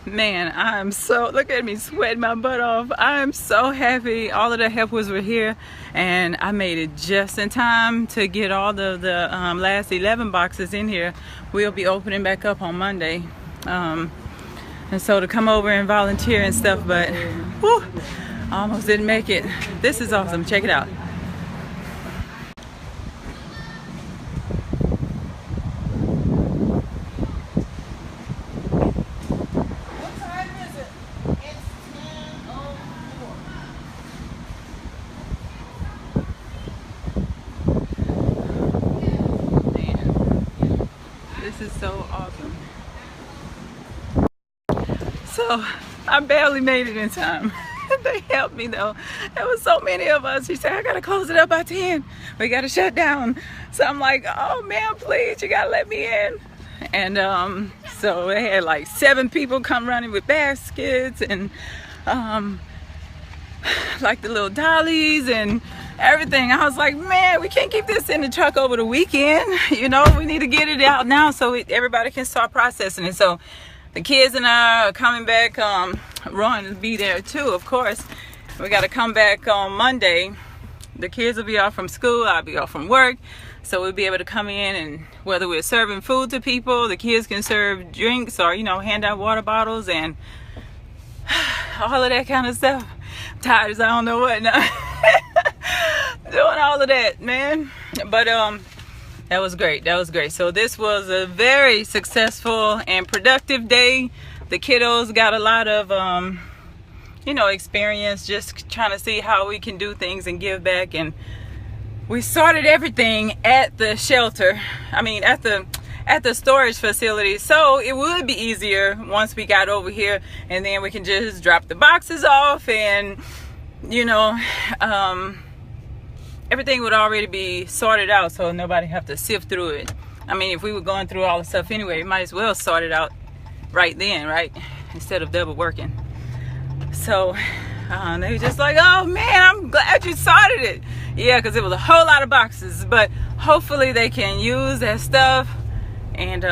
Man, I'm so, look at me sweating my butt off. I'm so happy all of the helpers were here, and I made it just in time to get all of the last 11 boxes in here. We'll be opening back up on Monday. And so to come over and volunteer and stuff, but whew, I almost didn't make it. This is awesome. Check it out. This is so awesome. So I barely made it in time. They helped me though. There was so many of us. She said, I gotta close it up by 10. We gotta shut down. So I'm like, oh man, please, you gotta let me in. And so they had like 7 people come running with baskets and like the little dollies and everything. I was like, man, we can't keep this in the truck over the weekend. You know, we need to get it out now so everybody can start processing it. So the kids and I are coming back. Ron will be there too, of course. We got to come back on Monday. The kids will be off from school. I'll be off from work. So we'll be able to come in, and whether we're serving food to people, the kids can serve drinks or, you know, hand out water bottles and all of that kind of stuff. I'm tired as I don't know what now. Doing all of that, man. But that was great. That was great. So this was a very successful and productive day. The kiddos got a lot of you know, experience just trying to see how we can do things and give back. And we started everything at the shelter. I mean, at the storage facility, so it would be easier once we got over here, and then we can just drop the boxes off, and you know, everything would already be sorted out, so nobody have to sift through it. I mean, if we were going through all the stuff anyway, we might as well sort it out right then, right, instead of double working. So they were just like, oh man, I'm glad you sorted it. Yeah, because it was a whole lot of boxes, but hopefully they can use that stuff, and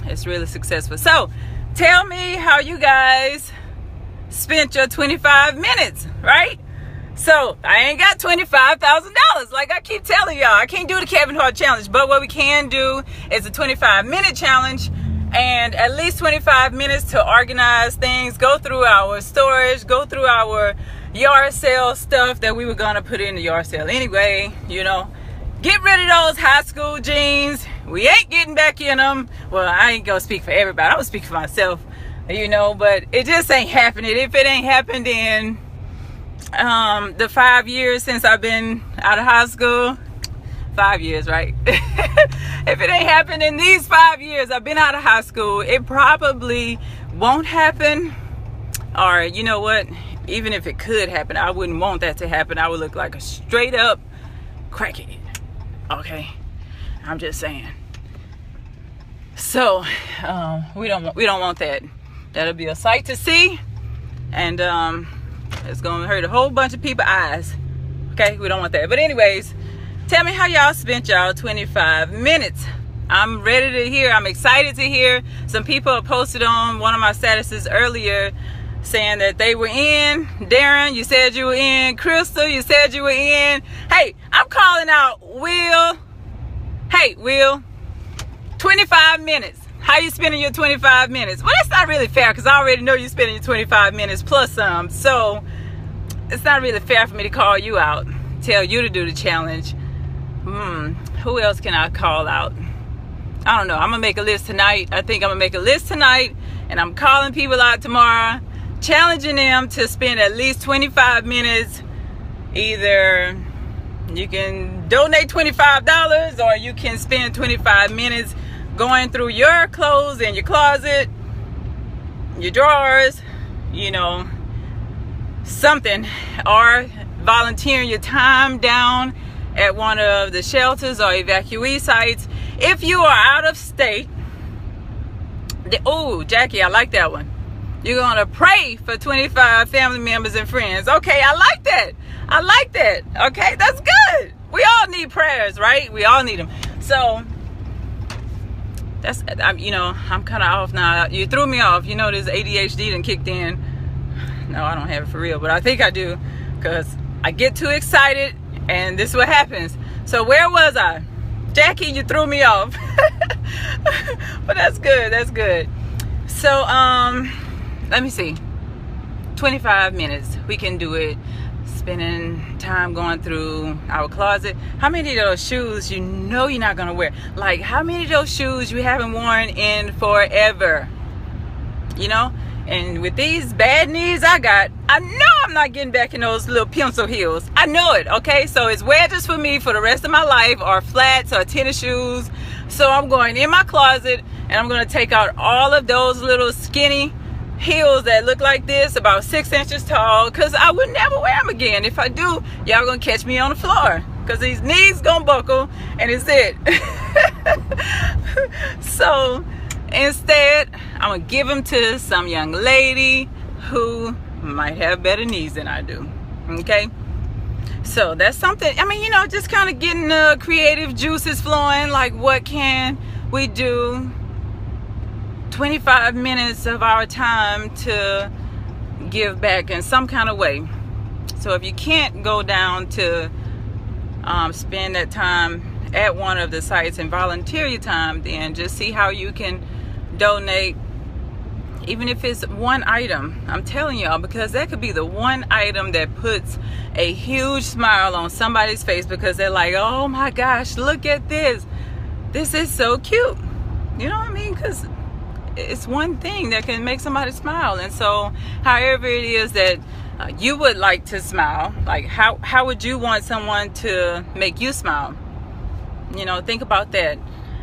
it's really successful. So tell me how you guys spent your 25 minutes, right? So I ain't got $25,000 like I keep telling y'all. I can't do the Kevin Hart challenge, but what we can do is a 25-minute challenge, and at least 25 minutes to organize things, go through our storage, go through our yard sale stuff that we were gonna put in the yard sale anyway, you know. Get rid of those high school jeans. We ain't getting back in them. Well, I ain't gonna speak for everybody. I'm gonna speak for myself, you know, but it just ain't happening. If it ain't happened in the 5 years since I've been out of high school, 5 years, right? If it ain't happened in these 5 years I've been out of high school, it probably won't happen. Or you know what? Even if it could happen, I wouldn't want that to happen. I would look like a straight up crackhead. Okay, I'm just saying. So we don't want that. That'll be a sight to see, and it's gonna hurt a whole bunch of people's eyes. Okay, we don't want that. But anyways, tell me how y'all spent y'all 25 minutes. I'm ready to hear. I'm excited to hear. Some people posted on one of my statuses earlier saying that they were in. Darren, you said you were in. Crystal, you said you were in. Hey, I'm calling out Will. Hey, Will, 25 minutes. How you spending your 25 minutes? Well, that's not really fair, because I already know you're spending your 25 minutes plus some. So it's not really fair for me to call you out, tell you to do the challenge. Who else can I call out? I don't know. I'm gonna make a list tonight. I think I'm gonna make a list tonight, and I'm calling people out tomorrow, challenging them to spend at least 25 minutes. Either you can donate $25, or you can spend 25 minutes going through your clothes in your closet, your drawers, you know, something, or volunteering your time down at one of the shelters or evacuee sites. If you are out of state, oh, Jackie, I like that one. You're going to pray for 25 family members and friends. Okay, I like that. I like that. Okay, that's good. We all need prayers, right? We all need them. So I'm kind of off now. You threw me off. You know, this ADHD done kicked in. No, I don't have it for real, but I think I do, because I get too excited and this is what happens. So where was I? Jackie, you threw me off. But that's good. That's good. So let me see. 25 minutes. We can do it. Spending time going through our closet. How many of those shoes you know you're not gonna wear? Like, how many of those shoes you haven't worn in forever? You know? And with these bad knees I got, I know I'm not getting back in those little pencil heels. I know it, okay? So it's wedges for me for the rest of my life, or flats, or tennis shoes. So I'm going in my closet and I'm gonna take out all of those little skinny heels that look like this, about 6 inches tall, because I would never wear them again. If I do, y'all gonna catch me on the floor, because these knees gonna buckle and it's it. So instead, I'm gonna give them to some young lady who might have better knees than I do. Okay, so that's something. I mean, you know, just kind of getting the creative juices flowing. Like, what can we do? 25 minutes of our time to give back in some kind of way. So if you can't go down to spend that time at one of the sites and volunteer your time, then just see how you can donate, even if it's one item. I'm telling y'all, because that could be the one item that puts a huge smile on somebody's face, because they're like, oh my gosh, look at this. This is so cute. You know what I mean? Because it's one thing that can make somebody smile. And so however it is that you would like to smile, like how would you want someone to make you smile? You know, think about that.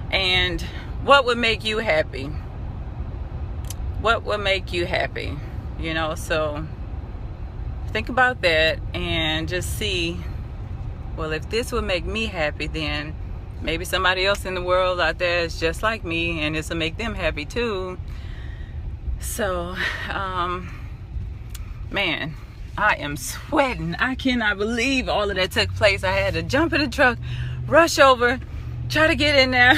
And what would make you happy? What would make you happy? You know, so think about that and just see, well, if this would make me happy, then maybe somebody else in the world out there is just like me and this will make them happy too. So, man, I am sweating. I cannot believe all of that took place. I had to jump in the truck, rush over, try to get in there.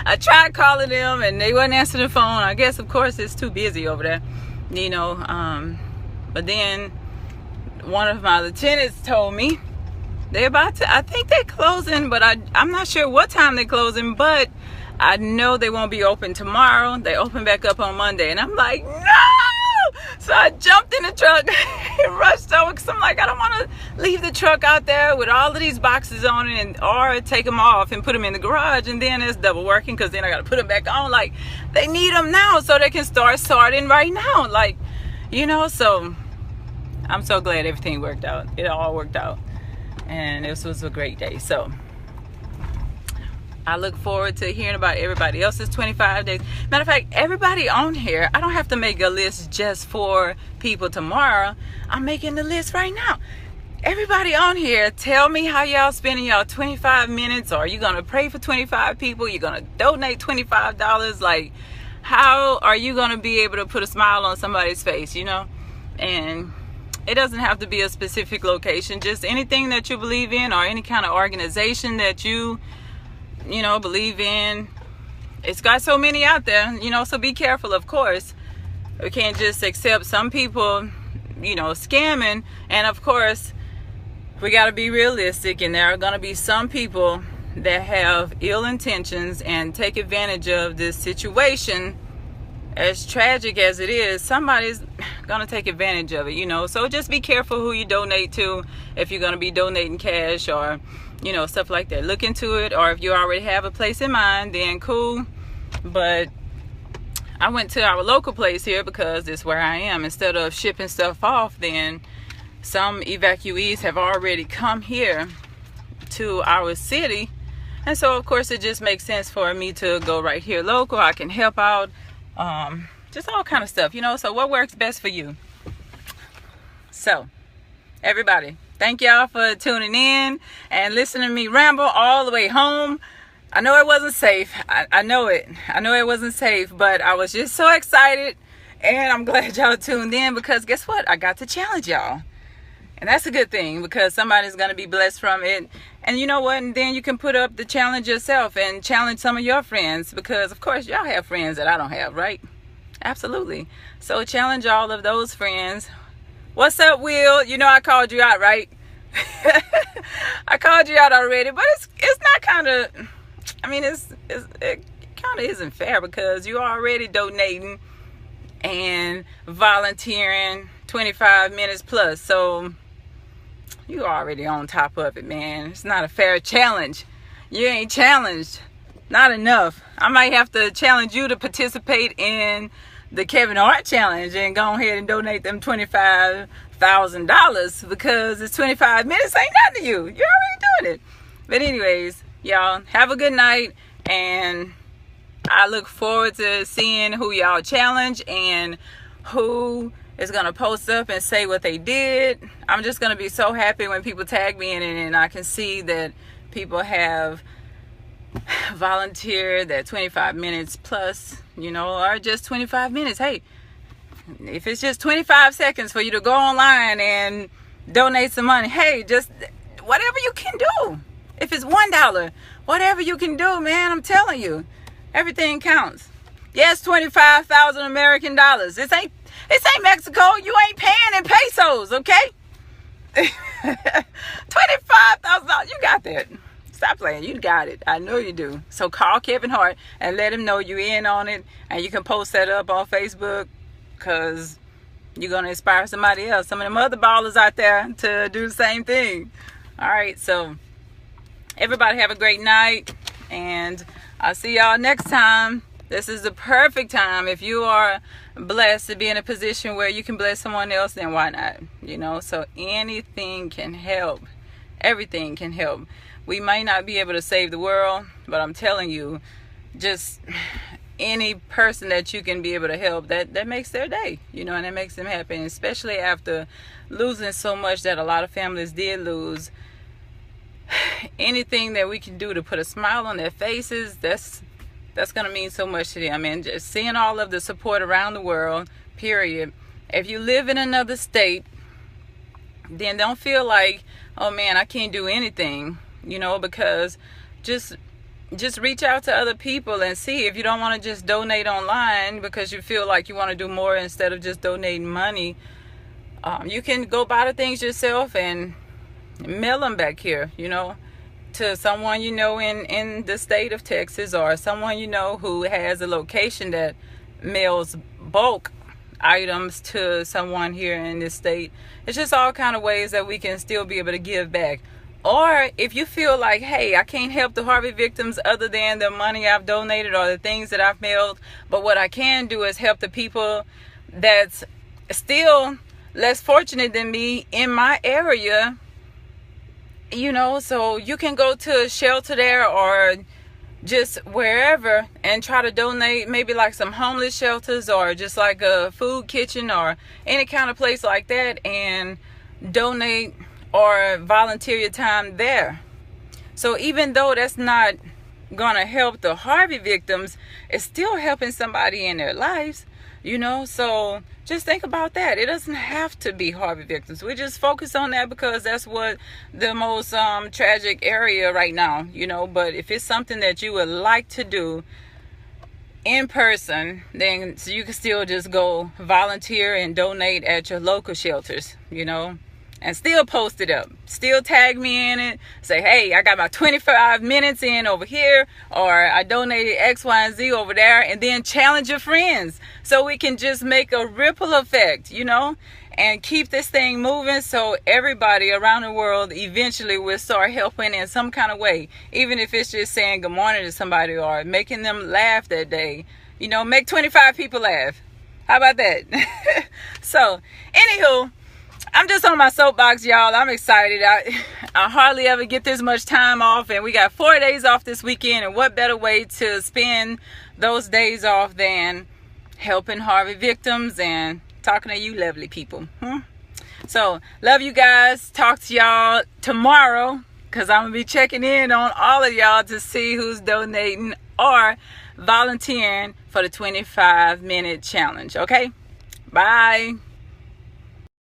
I tried calling them and they wouldn't answer the phone. I guess, of course, it's too busy over there, you know. But then one of my lieutenants told me they're about to, I think they're closing, but I'm not sure what time they're closing, but I know they won't be open tomorrow. They open back up on Monday. And I'm like, no! So I jumped in the truck and rushed over, because I'm like, I don't want to leave the truck out there with all of these boxes on it, or take them off and put them in the garage, and then it's double working, because then I got to put them back on. Like, they need them now so they can start sorting right now. Like, you know, so I'm so glad everything worked out. It all worked out. And this was a great day. So I look forward to hearing about everybody else's 25 days. Matter of fact, everybody on here, I don't have to make a list just for people tomorrow. I'm making the list right now. Everybody on here, tell me how y'all spending y'all 25 minutes. Or are you gonna pray for 25 people? You're gonna donate $25? Like, how are you gonna be able to put a smile on somebody's face, you know? And it doesn't have to be a specific location, just anything that you believe in, or any kind of organization that you know, believe in. It's got so many out there, you know, so be careful, of course. We can't just accept some people, you know, scamming. And of course, we got to be realistic, and there are going to be some people that have ill intentions and take advantage of this situation. As tragic as it is, somebody's gonna take advantage of it, you know. So just be careful who you donate to, if you're gonna be donating cash or, you know, stuff like that. Look into it, or if you already have a place in mind, then cool. But I went to our local place here because it's where I am. Instead of shipping stuff off, then some evacuees have already come here to our city, and so of course it just makes sense for me to go right here local. I can help out. Just all kind of stuff, you know. So what works best for you? So everybody, thank y'all for tuning in and listening to me ramble all the way home. I know it wasn't safe. I know it wasn't safe, but I was just so excited, and I'm glad y'all tuned in, because guess what? I got to challenge y'all. And that's a good thing, because somebody's going to be blessed from it. And you know what? And then you can put up the challenge yourself and challenge some of your friends, because of course y'all have friends that I don't have, right? Absolutely. So challenge all of those friends. What's up, Will? You know I called you out, right? I called you out already, but it's not kind of, I mean, it kind of isn't fair, because you're already donating and volunteering 25 minutes plus. So you already on top of it, man. It's not a fair challenge. You ain't challenged. Not enough. I might have to challenge you to participate in the Kevin Hart challenge and go ahead and donate them $25,000, because it's 25 minutes ain't nothing to you. You're already doing it. But anyways, y'all have a good night, and I look forward to seeing who y'all challenge and who is gonna post up and say what they did. I'm just gonna be so happy when people tag me in it and I can see that people have volunteered that 25 minutes plus, you know, or just 25 minutes. Hey, if it's just 25 seconds for you to go online and donate some money, hey, just whatever you can do. If it's $1, whatever you can do, man, I'm telling you, everything counts. Yes, 25,000 American dollars. This ain't Mexico. You ain't paying in pesos, okay? $25,000. You got that. Stop playing. You got it. I know you do. So call Kevin Hart and let him know you in on it, and you can post that up on Facebook, because you're going to inspire somebody else, some of them other ballers out there, to do the same thing. All right. So everybody have a great night, and I'll see y'all next time. This is the perfect time. If you are blessed to be in a position where you can bless someone else, then why not? You know, so anything can help. Everything can help. We might not be able to save the world, but I'm telling you, just any person that you can be able to help, that makes their day, you know, and it makes them happy. And especially after losing so much that a lot of families did lose, anything that we can do to put a smile on their faces, that's going to mean so much to them. And just seeing all of the support around the world, period. If you live in another state, then don't feel like, oh man, I can't do anything, you know, because just reach out to other people and see. If you don't want to just donate online because you feel like you want to do more instead of just donating money, you can go buy the things yourself and mail them back here, you know, to someone you know in the state of Texas, or someone you know who has a location that mails bulk items to someone here in this state. It's just all kind of ways that we can still be able to give back. Or if you feel like, hey, I can't help the Harvey victims other than the money I've donated or the things that I've mailed, but what I can do is help the people that's still less fortunate than me in my area, you know. So you can go to a shelter there or just wherever and try to donate, maybe like some homeless shelters or just like a food kitchen or any kind of place like that, and donate or volunteer your time there. So even though that's not gonna help the Harvey victims, it's still helping somebody in their lives, you know. So just think about that. It doesn't have to be Harvey victims. We just focus on that because that's what the most tragic area right now, you know. But if it's something that you would like to do in person, then so you can still just go volunteer and donate at your local shelters, you know, and still post it up. Still tag me in it. Say, hey, I got my 25 minutes in over here, or I donated X, Y, and Z over there. And then challenge your friends so we can just make a ripple effect, you know, and keep this thing moving so everybody around the world eventually will start helping in some kind of way. Even if it's just saying good morning to somebody or making them laugh that day. You know, make 25 people laugh. How about that? So, anywho, I'm just on my soapbox, y'all. I'm excited. I hardly ever get this much time off, and we got 4 days off this weekend, and what better way to spend those days off than helping Harvey victims and talking to you lovely people. So, love you guys. Talk to y'all tomorrow, because I'm going to be checking in on all of y'all to see who's donating or volunteering for the 25-minute challenge. Okay? Bye.